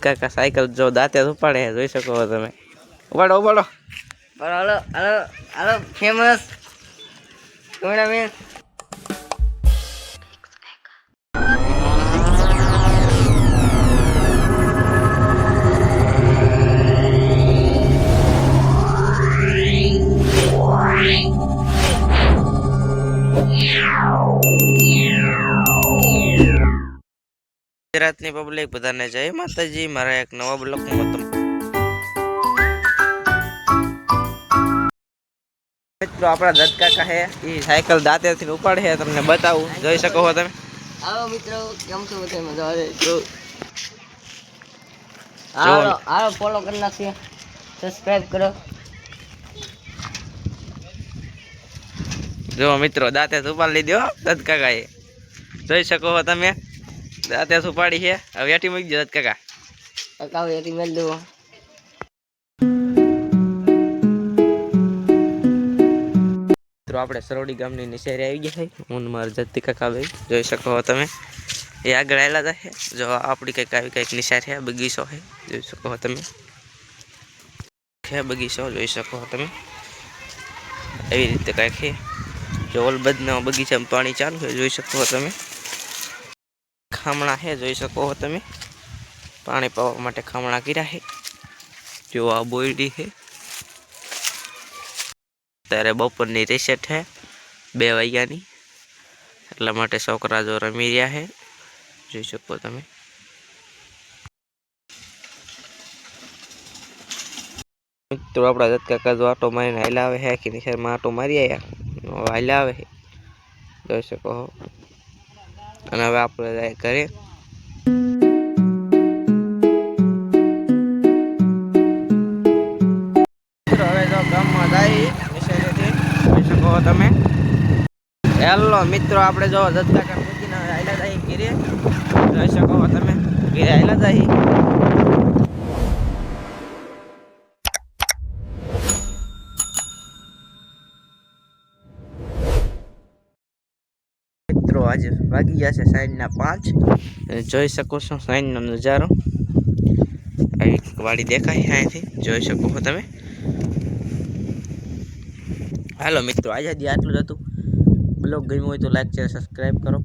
કાકા સાયકલ જો દાંતે ઉપાડે જોઈ શકો છો તમે. ઉપાડો ઉપાડો. હાલો હાલો હાલો ફેમસ ટુર્નામેન્ટ. ગુજરાતની પબ્લિક બધાને જય માતાજી. મારા એક નવા બ્લોગમાં મિત્રો આપણા દત્ત કાકા હે એ સાયકલ દાંતેથી ઉપાડે છે, તમને બતાવું જોઈ શકો છો તમે. હાલો મિત્રો કેમ છો બધા મજા આવે તો હાલો હાલો ફોલો કરી નાખીએ, સબસ્ક્રાઇબ કરો. જો મિત્રો દાંતે ઉપાડી લીધો દત્ત કાકા એ જોઈ શકો છો તમે. દાંતે ઉપાડી છે. હવે એટી મૂકી દો દત્ત કાકા. કાકા એટી મેલ દો. મિત્રો આપણે સરોડી ગામની નિશાળે આવી ગયા છે. હું મારા દત્ત કાકા ભાઈ જોઈ શકો છો તમે. એ આગળ આવેલા જાય. જો આપણી કંઈક આવી કંઈક નિશાળ છે, બગીચો છે જોઈ શકો છો તમે. છે બગીચો જોઈ શકો છો તમે. એવી રીતે કંઈક છે. જો ઓલબદના બગીચામાં પાણી ચાલુ છે જોઈ શકો છો તમે. ખામણા છે જોઈ શકો છો તમે. પાણી પાવા માટે ખામણા કર્યા છે. જો આ બોયડી છે. ત્યારે બપોરની રીસેટ છે 2 વાગ્યાની, એટલા માટે છોકરા જો રમી રહ્યા છે જોઈ શકો તમે. મિત્રો આપણા દત્ત કાકા જો આટો મારીને હાલ્યા આવે છે કે નિશાળમાં આટો મારી આવ્યા હાલ્યા આવે છે જોઈ શકો છો. અને હવે આપણે જાય ઘરે. હવે જો ગામમાં જાય નિશાળેથી જોઈ શકો છો તમે. હેલો મિત્રો આપણે જો દત્ત કાકા પૂછીને હાલ્યા જાય ઘીરે જોઈ શકો છો તમે. ઘીરે હાલ્યા જાય. મિત્રો આજે વાગી ગયા છે 5:30. જોઈ શકો છો સાંજનો નજારો. આવી વાડી દેખાય અહીંયાથી જોઈ શકો છો તમે. હાલો મિત્રો આજે આટલું જ હતું. બ્લોગ ગમ્યો હોય તો લાઈક શેર સબસ્ક્રાઈબ કરો.